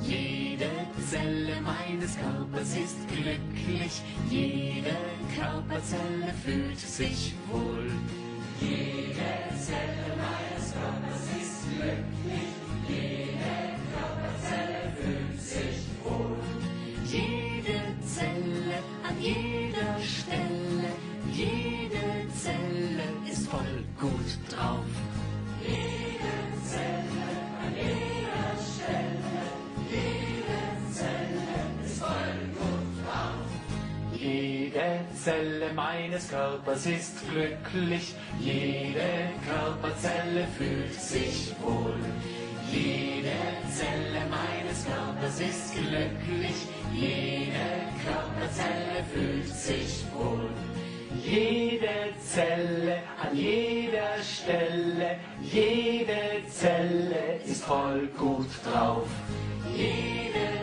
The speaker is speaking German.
Jede Zelle meines Körpers ist glücklich, jede Körperzelle fühlt sich wohl. Jede Zelle meines Körpers ist glücklich, jede Körperzelle fühlt sich wohl. Jede Zelle an jeder Stelle, jede Zelle ist voll gut drauf. Jede Zelle an jeder Stelle, jede Zelle ist voll gut drauf. Jede Zelle meines Körpers ist glücklich, jede Körperzelle fühlt sich wohl. Jede Zelle meines Körpers ist glücklich, jede Körperzelle fühlt sich wohl. Jede Zelle an jeder Stelle, jede Zelle ist voll gut drauf. Jede